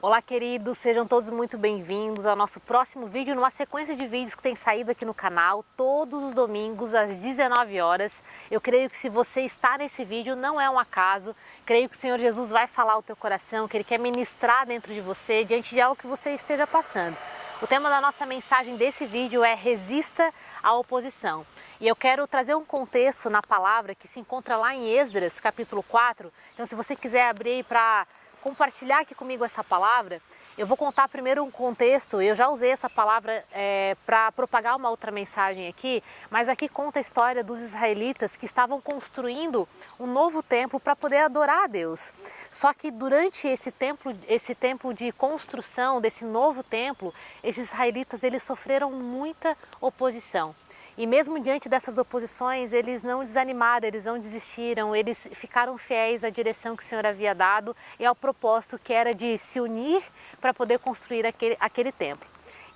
Olá, queridos, sejam todos muito bem-vindos ao nosso próximo vídeo, numa sequência de vídeos que tem saído aqui no canal todos os domingos às 19 horas. Eu creio que se você está nesse vídeo não é um acaso, creio que o Senhor Jesus vai falar ao teu coração, que Ele quer ministrar dentro de você diante de algo que você esteja passando. O tema da nossa mensagem desse vídeo é Resista à Oposição. E eu quero trazer um contexto na palavra que se encontra lá em Esdras, capítulo 4. Então, se você quiser abrir para compartilhar aqui comigo essa palavra, eu vou contar primeiro um contexto. Eu já usei essa palavra para propagar uma outra mensagem aqui, mas aqui conta a história dos israelitas que estavam construindo um novo templo para poder adorar a Deus. Só que durante esse tempo de construção desse novo templo, esses israelitas eles sofreram muita oposição. E mesmo diante dessas oposições, eles não desanimaram, eles não desistiram, eles ficaram fiéis à direção que o Senhor havia dado e ao propósito que era de se unir para poder construir aquele templo.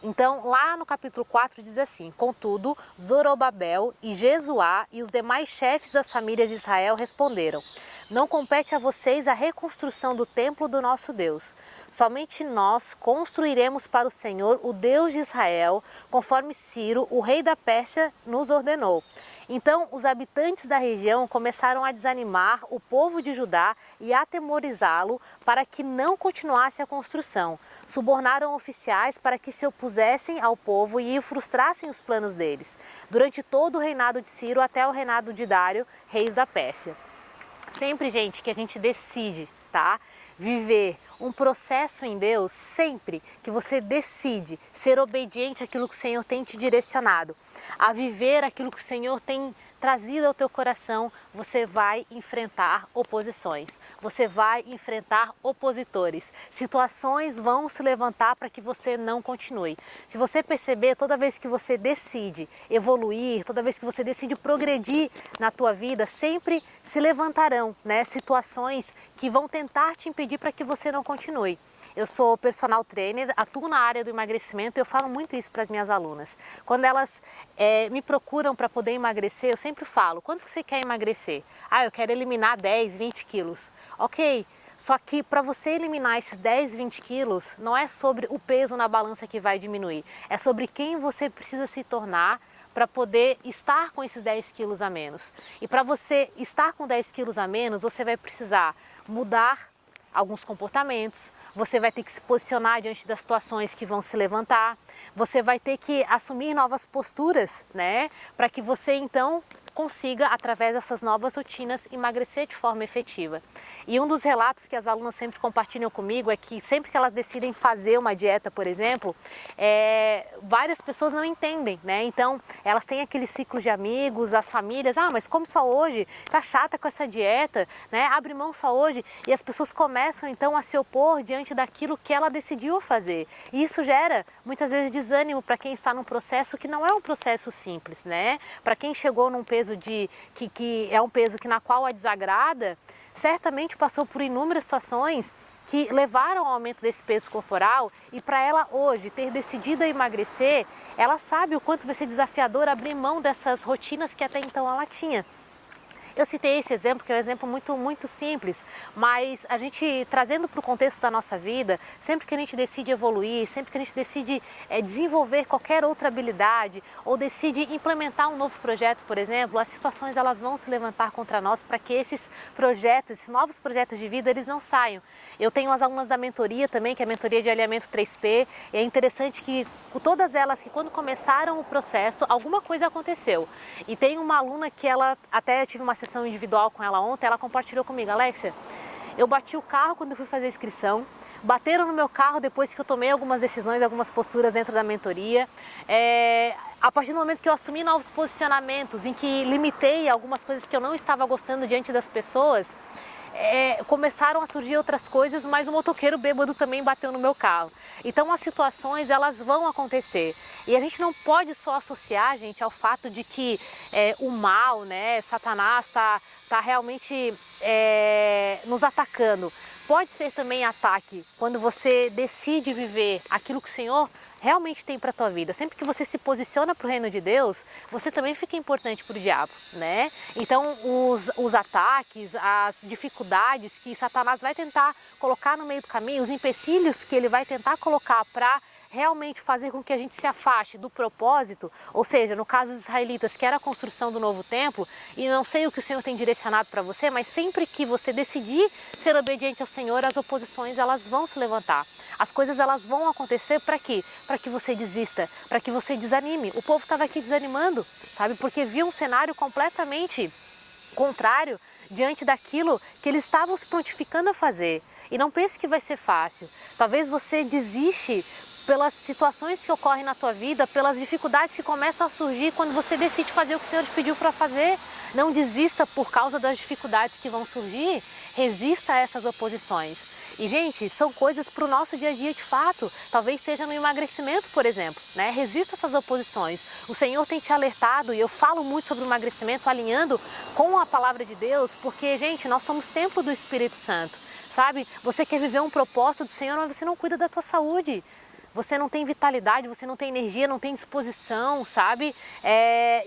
Então, lá no capítulo 4 diz assim: Contudo, Zorobabel e Jesuá e os demais chefes das famílias de Israel responderam: Não compete a vocês a reconstrução do templo do nosso Deus. Somente nós construiremos para o Senhor, o Deus de Israel, conforme Ciro, o rei da Pérsia, nos ordenou. Então, os habitantes da região começaram a desanimar o povo de Judá e a atemorizá-lo para que não continuasse a construção. Subornaram oficiais para que se opusessem ao povo e frustrassem os planos deles, durante todo o reinado de Ciro até o reinado de Dário, reis da Pérsia. Sempre, gente, que a gente decide, tá? Viver um processo em Deus, sempre que você decide ser obediente àquilo que o Senhor tem te direcionado, a viver aquilo que o Senhor tem trazido ao teu coração, você vai enfrentar oposições, você vai enfrentar opositores, situações vão se levantar para que você não continue. Se você perceber, toda vez que você decide evoluir, toda vez que você decide progredir na tua vida, sempre se levantarão, né, situações que vão tentar te impedir para que você não continue. Eu sou personal trainer, atuo na área do emagrecimento e eu falo muito isso para as minhas alunas. Quando elas me procuram para poder emagrecer, eu sempre falo: quanto que você quer emagrecer? Ah, eu quero eliminar 10, 20 quilos. Ok, só que para você eliminar esses 10, 20 quilos, não é sobre o peso na balança que vai diminuir, é sobre quem você precisa se tornar para poder estar com esses 10 quilos a menos. E para você estar com 10 quilos a menos, você vai precisar mudar alguns comportamentos, você vai ter que se posicionar diante das situações que vão se levantar, você vai ter que assumir novas posturas, né, para que você então consiga, através dessas novas rotinas, emagrecer de forma efetiva. E um dos relatos que as alunas sempre compartilham comigo é que sempre que elas decidem fazer uma dieta, por exemplo, várias pessoas não entendem, né? Então, elas têm aquele ciclo de amigos, as famílias: ah, mas come só hoje, tá chata com essa dieta, né? Abre mão só hoje. E as pessoas começam então a se opor diante daquilo que ela decidiu fazer. E isso gera muitas vezes desânimo para quem está num processo que não é um processo simples, né? Para quem chegou num peso que é um peso na qual a desagrada, certamente passou por inúmeras situações que levaram ao aumento desse peso corporal, e para ela hoje ter decidido a emagrecer, ela sabe o quanto vai ser desafiador abrir mão dessas rotinas que até então ela tinha. Eu citei esse exemplo, que é um exemplo muito simples, mas a gente, trazendo para o contexto da nossa vida, sempre que a gente decide evoluir, sempre que a gente decide desenvolver qualquer outra habilidade ou decide implementar um novo projeto, por exemplo, as situações elas vão se levantar contra nós para que esses projetos, esses novos projetos de vida, eles não saiam. Eu tenho as alunas da mentoria também, que é a mentoria de alinhamento 3P, e é interessante que todas elas, que quando começaram o processo, alguma coisa aconteceu. E tem uma aluna que ela, até eu tive uma sessão individual com ela ontem, ela compartilhou comigo: Alexia, eu bati o carro quando eu fui fazer a inscrição, bateram no meu carro depois que eu tomei algumas decisões, algumas posturas dentro da mentoria. A partir do momento que eu assumi novos posicionamentos, em que limitei algumas coisas que eu não estava gostando diante das pessoas, começaram a surgir outras coisas, mas o motoqueiro bêbado também bateu no meu carro. Então as situações elas vão acontecer e a gente não pode só associar, gente, ao fato de que o mal, né, Satanás está realmente nos atacando. pode ser também ataque quando você decide viver aquilo que o Senhor realmente tem para a tua vida. Sempre que você se posiciona para o reino de Deus, você também fica importante para o diabo, né? Então os ataques, as dificuldades que Satanás vai tentar colocar no meio do caminho, os empecilhos que ele vai tentar colocar para realmente fazer com que a gente se afaste do propósito, ou seja, no caso dos israelitas, que era a construção do novo templo, e não sei o que o Senhor tem direcionado para você, mas sempre que você decidir ser obediente ao Senhor, as oposições elas vão se levantar. As coisas elas vão acontecer para quê? Para que você desista, para que você desanime. O povo estava aqui desanimando, sabe? Porque viu um cenário completamente contrário diante daquilo que eles estavam se prontificando a fazer. E não pense que vai ser fácil. Talvez você desiste pelas situações que ocorrem na tua vida, pelas dificuldades que começam a surgir quando você decide fazer o que o Senhor te pediu para fazer. Não desista por causa das dificuldades que vão surgir, resista a essas oposições. E, gente, são coisas para o nosso dia a dia de fato. Talvez seja no emagrecimento, por exemplo, né? Resista a essas oposições. O Senhor tem te alertado, e eu falo muito sobre o emagrecimento, alinhando com a palavra de Deus, porque, gente, nós somos templo do Espírito Santo, sabe? Você quer viver um propósito do Senhor, mas você não cuida da tua saúde. Você não tem vitalidade, você não tem energia, não tem disposição, sabe?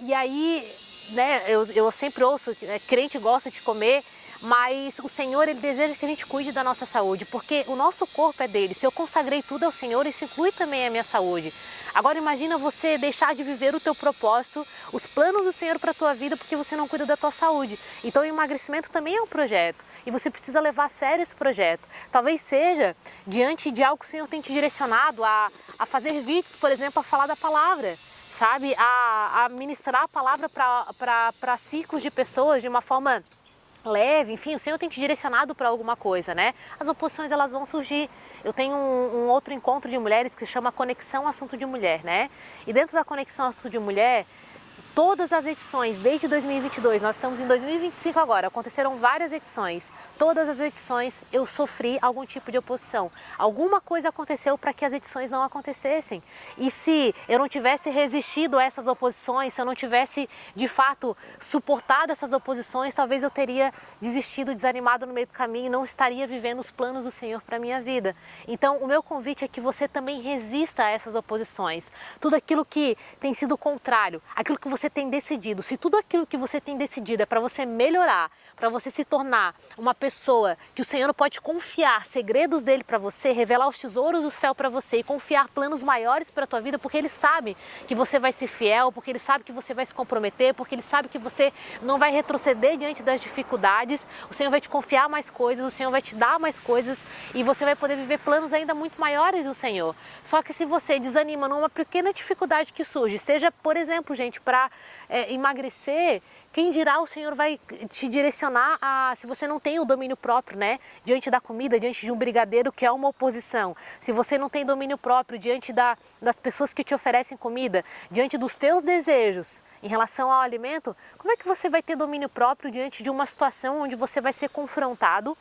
E aí, né, eu sempre ouço, crente gosta de comer, mas o Senhor, Ele deseja que a gente cuide da nossa saúde, porque o nosso corpo é dele. Se eu consagrei tudo ao Senhor, isso inclui também a minha saúde. Agora imagina você deixar de viver o teu propósito, os planos do Senhor para a tua vida, porque você não cuida da tua saúde. Então o emagrecimento também é um projeto, e você precisa levar a sério esse projeto. Talvez seja diante de algo que o Senhor tem te direcionado a fazer vídeos, por exemplo, a falar da palavra, sabe? A ministrar a palavra para círculos de pessoas de uma forma leve, enfim, o Senhor tem te direcionado para alguma coisa, né? As oposições elas vão surgir. Eu tenho um outro encontro de mulheres que se chama Conexão Assunto de Mulher, né? E dentro da Conexão Assunto de Mulher, todas as edições, desde 2022, nós estamos em 2025 agora, aconteceram várias edições. Todas as edições eu sofri algum tipo de oposição. Alguma coisa aconteceu para que as edições não acontecessem. E se eu não tivesse resistido a essas oposições, se eu não tivesse, de fato, suportado essas oposições, talvez eu teria desistido, desanimado no meio do caminho e não estaria vivendo os planos do Senhor para a minha vida. Então, o meu convite é que você também resista a essas oposições. Tudo aquilo que tem sido contrário, aquilo que você tem decidido, se tudo aquilo que você tem decidido é para você melhorar, para você se tornar uma pessoa que o Senhor pode confiar segredos dele para você, revelar os tesouros do céu para você e confiar planos maiores para a tua vida, porque ele sabe que você vai ser fiel, porque ele sabe que você vai se comprometer, porque ele sabe que você não vai retroceder diante das dificuldades, o Senhor vai te confiar mais coisas, o Senhor vai te dar mais coisas e você vai poder viver planos ainda muito maiores do Senhor. Só que se você desanima numa pequena dificuldade que surge, seja, por exemplo, gente, para emagrecer, quem dirá o Senhor vai te direcionar se você não tem o domínio próprio, né? Diante da comida, diante de um brigadeiro que é uma oposição. Se você não tem domínio próprio diante das pessoas que te oferecem comida, diante dos teus desejos em relação ao alimento, como é que você vai ter domínio próprio diante de uma situação onde você vai ser confrontado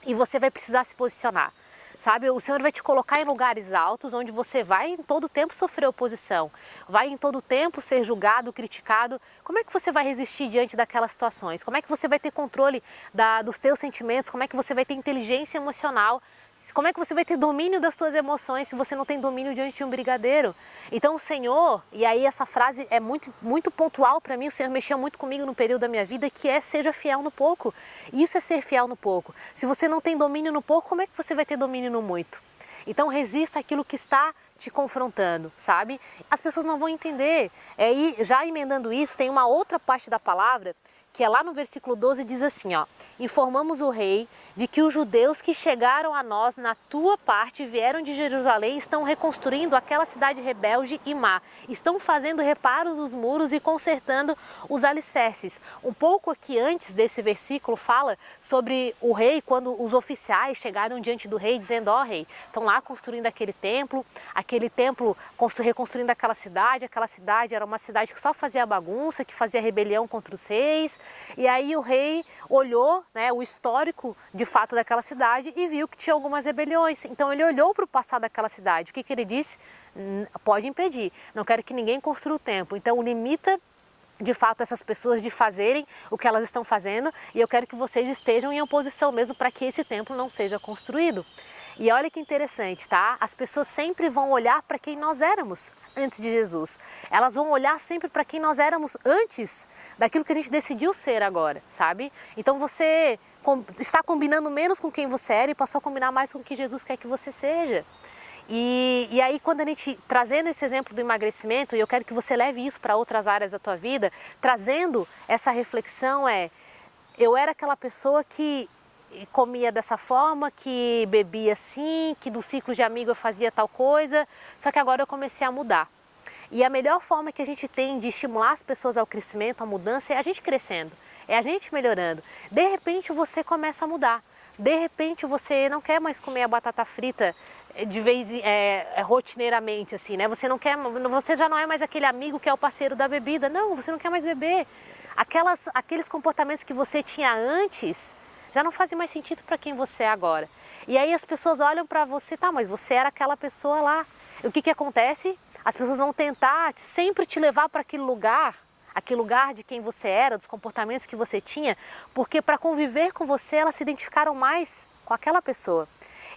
e você vai precisar se posicionar? Sabe, o Senhor vai te colocar em lugares altos onde você vai em todo tempo sofrer oposição, vai em todo tempo ser julgado, criticado. Como é que você vai resistir diante daquelas situações? Como é que você vai ter controle dos teus sentimentos? Como é que você vai ter inteligência emocional? Como é que você vai ter domínio das suas emoções se você não tem domínio diante de um brigadeiro? Então o Senhor, e aí essa frase é muito pontual para mim, o Senhor mexeu muito comigo no período da minha vida, que é seja fiel no pouco. Isso é ser fiel no pouco. Se você não tem domínio no pouco, como é que você vai ter domínio no muito? Então resista àquilo que está te confrontando, sabe? As pessoas não vão entender. E já emendando isso, tem uma outra parte da palavra que é lá no versículo 12, diz assim, ó: informamos o rei de que os judeus que chegaram a nós na tua parte vieram de Jerusalém, estão reconstruindo aquela cidade rebelde e má, estão fazendo reparos nos muros e consertando os alicerces. Um pouco aqui antes desse versículo fala sobre o rei, quando os oficiais chegaram diante do rei dizendo, ó rei, estão lá construindo aquele templo reconstruindo aquela cidade era uma cidade que só fazia bagunça, que fazia rebelião contra os reis. E aí o rei olhou, né, o histórico de fato daquela cidade e viu que tinha algumas rebeliões. Então ele olhou para o passado daquela cidade. O que ele disse? Pode impedir, não quero que ninguém construa o templo. Então limita de fato essas pessoas de fazerem o que elas estão fazendo, e eu quero que vocês estejam em oposição mesmo para que esse templo não seja construído. E olha que interessante, tá? As pessoas sempre vão olhar para quem nós éramos antes de Jesus. Elas vão olhar sempre para quem nós éramos antes daquilo que a gente decidiu ser agora, sabe? Então você está combinando menos com quem você era e passou a combinar mais com o que Jesus quer que você seja. E aí quando a gente, trazendo esse exemplo do emagrecimento, e eu quero que você leve isso para outras áreas da tua vida, trazendo essa reflexão eu era aquela pessoa que comia dessa forma, que bebia assim, que no ciclo de amigo eu fazia tal coisa, só que agora eu comecei a mudar. E a melhor forma que a gente tem de estimular as pessoas ao crescimento, à mudança, é a gente crescendo, é a gente melhorando. De repente você começa a mudar, de repente você não quer mais comer a batata frita de vez rotineiramente, assim, né? Você já não é mais aquele amigo que é o parceiro da bebida, não, você não quer mais beber. Aqueles comportamentos que você tinha antes já não fazem mais sentido para quem você é agora. E aí as pessoas olham para você, tá, mas você era aquela pessoa lá. E o que acontece? As pessoas vão tentar sempre te levar para aquele lugar de quem você era, dos comportamentos que você tinha, porque para conviver com você elas se identificaram mais com aquela pessoa.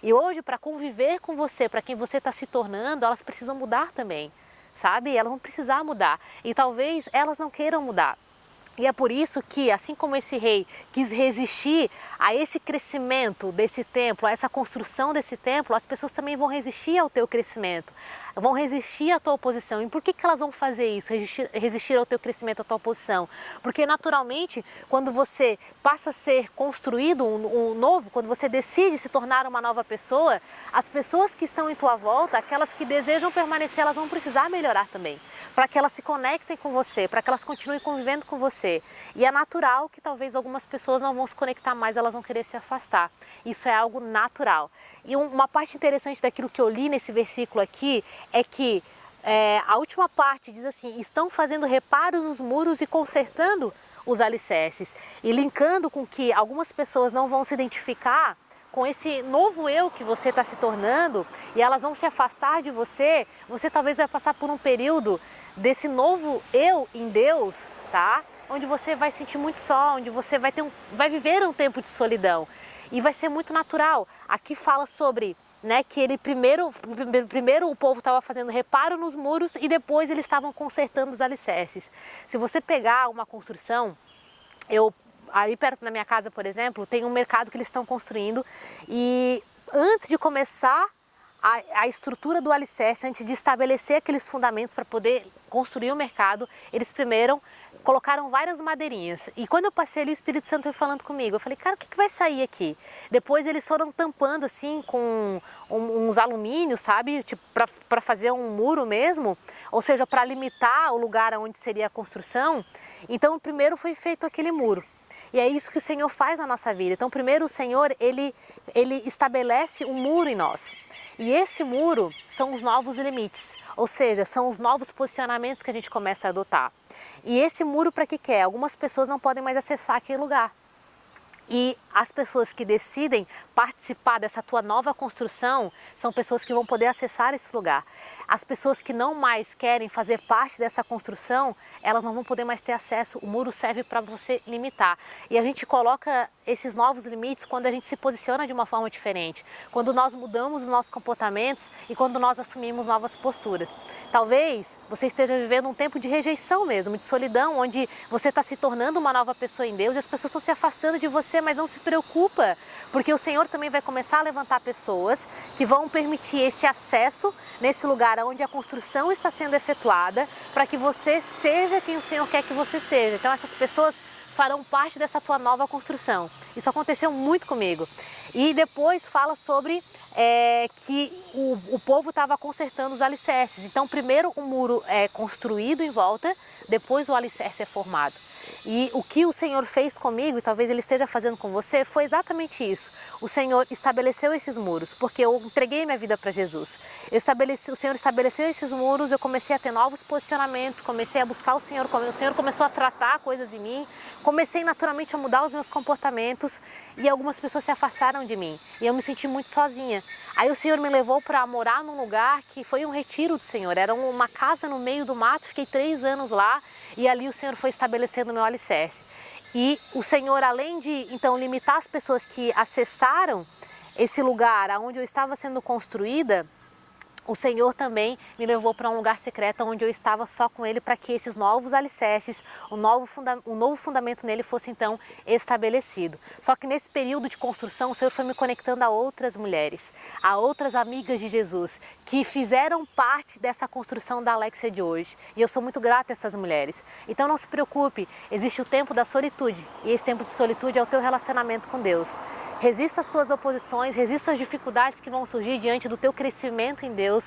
E hoje, para conviver com você, para quem você está se tornando, elas precisam mudar também, sabe? Elas vão precisar mudar e talvez elas não queiram mudar. E é por isso que, assim como esse rei quis resistir a esse crescimento desse templo, a essa construção desse templo, as pessoas também vão resistir ao teu crescimento, vão resistir à tua oposição. E por que elas vão fazer isso, resistir ao teu crescimento, à tua oposição? Porque naturalmente, quando você passa a ser construído um novo, quando você decide se tornar uma nova pessoa, as pessoas que estão em tua volta, aquelas que desejam permanecer, elas vão precisar melhorar também, para que elas se conectem com você, para que elas continuem convivendo com você. E é natural que talvez algumas pessoas não vão se conectar mais, elas vão querer se afastar. Isso é algo natural. E uma parte interessante daquilo que eu li nesse versículo aqui é que a última parte diz assim: estão fazendo reparos nos muros e consertando os alicerces. E linkando com que algumas pessoas não vão se identificar com esse novo eu que você está se tornando e elas vão se afastar de você, você talvez vai passar por um período desse novo eu em Deus, tá? Onde você vai sentir muito só, onde você vai viver um tempo de solidão e vai ser muito natural. Aqui fala sobre, né, que ele primeiro o povo estava fazendo reparo nos muros e depois eles estavam consertando os alicerces. Se você pegar uma construção, ali perto da minha casa, por exemplo, tem um mercado que eles estão construindo e antes de começar a estrutura do alicerce, antes de estabelecer aqueles fundamentos para poder construir o mercado, eles primeiro colocaram várias madeirinhas. E quando eu passei ali, o Espírito Santo foi falando comigo. Eu falei, cara, o que vai sair aqui? Depois eles foram tampando assim com uns alumínios, sabe? Tipo, para fazer um muro mesmo, ou seja, para limitar o lugar onde seria a construção. Então, primeiro foi feito aquele muro. E é isso que o Senhor faz na nossa vida. Então, primeiro o Senhor, ele estabelece um muro em nós. E esse muro são os novos limites, ou seja, são os novos posicionamentos que a gente começa a adotar. E esse muro para que é? Algumas pessoas não podem mais acessar aquele lugar. E as pessoas que decidem participar dessa tua nova construção são pessoas que vão poder acessar esse lugar. As pessoas que não mais querem fazer parte dessa construção, elas não vão poder mais ter acesso. O muro serve para você limitar. E a gente coloca esses novos limites quando a gente se posiciona de uma forma diferente, quando nós mudamos os nossos comportamentos e quando nós assumimos novas posturas. Talvez você esteja vivendo um tempo de rejeição mesmo, de solidão, onde você está se tornando uma nova pessoa em Deus e as pessoas estão se afastando de você, mas não se preocupa, porque o Senhor também vai começar a levantar pessoas que vão permitir esse acesso nesse lugar onde a construção está sendo efetuada, para que você seja quem o Senhor quer que você seja. Então essas pessoas farão parte dessa tua nova construção. Isso aconteceu muito comigo. E depois fala sobre que o povo estava consertando os alicerces. Então primeiro o muro é construído em volta, depois o alicerce é formado. E o que o Senhor fez comigo, e talvez Ele esteja fazendo com você, foi exatamente isso. O Senhor estabeleceu esses muros, porque eu entreguei minha vida para Jesus. O Senhor estabeleceu esses muros, eu comecei a ter novos posicionamentos, comecei a buscar o Senhor começou a tratar coisas em mim, comecei naturalmente a mudar os meus comportamentos e algumas pessoas se afastaram de mim. E eu me senti muito sozinha. Aí o Senhor me levou para morar num lugar que foi um retiro do Senhor, era uma casa no meio do mato, fiquei 3 anos lá. E ali o Senhor foi estabelecendo o meu alicerce. E o Senhor, além de então limitar as pessoas que acessaram esse lugar onde eu estava sendo construída, o Senhor também me levou para um lugar secreto onde eu estava só com Ele, para que esses novos alicerces, o novo fundamento nele fosse então estabelecido. Só que nesse período de construção, o Senhor foi me conectando a outras mulheres, a outras amigas de Jesus, que fizeram parte dessa construção da Alexia de hoje. E eu sou muito grata a essas mulheres. Então não se preocupe, existe o tempo da solitude, e esse tempo de solitude é o teu relacionamento com Deus. Resista às suas oposições, resista às dificuldades que vão surgir diante do teu crescimento em Deus.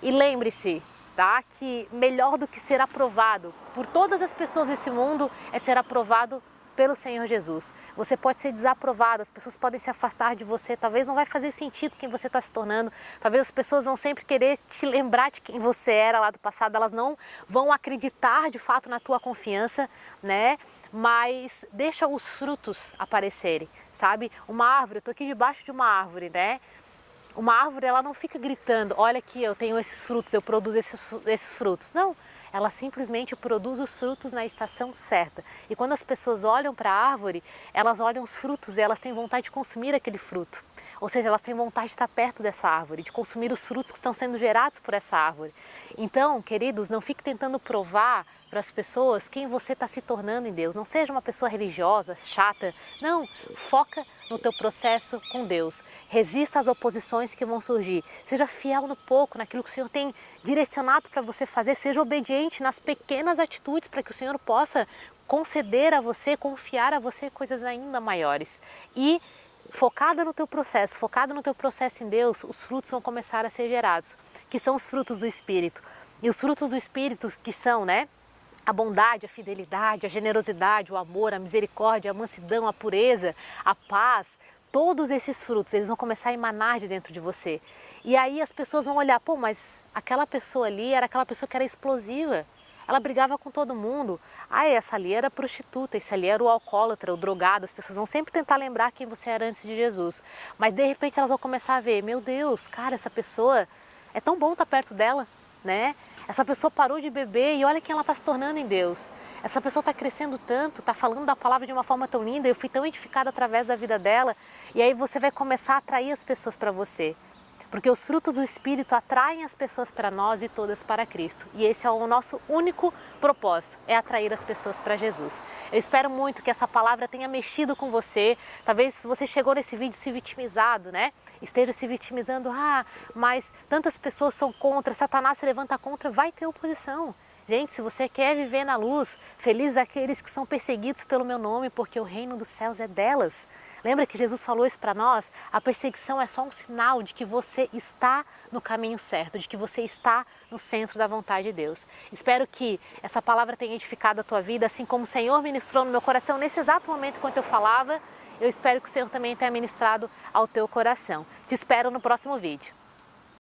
E lembre-se, tá, que melhor do que ser aprovado por todas as pessoas desse mundo é ser aprovado pelo Senhor Jesus. Você pode ser desaprovado, as pessoas podem se afastar de você, talvez não vai fazer sentido quem você está se tornando, talvez as pessoas vão sempre querer te lembrar de quem você era lá do passado, elas não vão acreditar de fato na tua confiança, né? Mas deixa os frutos aparecerem, sabe? Uma árvore, eu estou aqui debaixo de uma árvore, né? Uma árvore, ela não fica gritando, olha aqui, eu tenho esses frutos, eu produzo esses frutos. Não, ela simplesmente produz os frutos na estação certa. E quando as pessoas olham para a árvore, elas olham os frutos e elas têm vontade de consumir aquele fruto. Ou seja, elas têm vontade de estar perto dessa árvore, de consumir os frutos que estão sendo gerados por essa árvore. Então, queridos, não fique tentando provar para as pessoas quem você está se tornando em Deus. Não seja uma pessoa religiosa, chata. Não, foca no teu processo com Deus. Resista às oposições que vão surgir. Seja fiel no pouco, naquilo que o Senhor tem direcionado para você fazer. Seja obediente nas pequenas atitudes para que o Senhor possa conceder a você, confiar a você coisas ainda maiores. E focada no teu processo em Deus, os frutos vão começar a ser gerados, que são os frutos do Espírito. E os frutos do Espírito que são, né? A bondade, a fidelidade, a generosidade, o amor, a misericórdia, a mansidão, a pureza, a paz, todos esses frutos, eles vão começar a emanar de dentro de você. E aí as pessoas vão olhar, pô, mas aquela pessoa ali era aquela pessoa que era explosiva. Ela brigava com todo mundo. Ah, essa ali era prostituta, esse ali era o alcoólatra, o drogado. As pessoas vão sempre tentar lembrar quem você era antes de Jesus. Mas de repente elas vão começar a ver, meu Deus, cara, essa pessoa, é tão bom estar perto dela, né? Essa pessoa parou de beber e olha quem ela está se tornando em Deus. Essa pessoa está crescendo tanto, está falando da palavra de uma forma tão linda, eu fui tão edificada através da vida dela. E aí você vai começar a atrair as pessoas para você. Porque os frutos do Espírito atraem as pessoas para nós e todas para Cristo. E esse é o nosso único propósito, é atrair as pessoas para Jesus. Eu espero muito que essa palavra tenha mexido com você. Talvez você chegou nesse vídeo se vitimizado, né? Esteja se vitimizando, mas tantas pessoas são contra, Satanás se levanta contra, vai ter oposição. Gente, se você quer viver na luz, feliz aqueles que são perseguidos pelo meu nome, porque o reino dos céus é delas. Lembra que Jesus falou isso para nós? A perseguição é só um sinal de que você está no caminho certo, de que você está no centro da vontade de Deus. Espero que essa palavra tenha edificado a tua vida, assim como o Senhor ministrou no meu coração nesse exato momento enquanto eu falava. Eu espero que o Senhor também tenha ministrado ao teu coração. Te espero no próximo vídeo.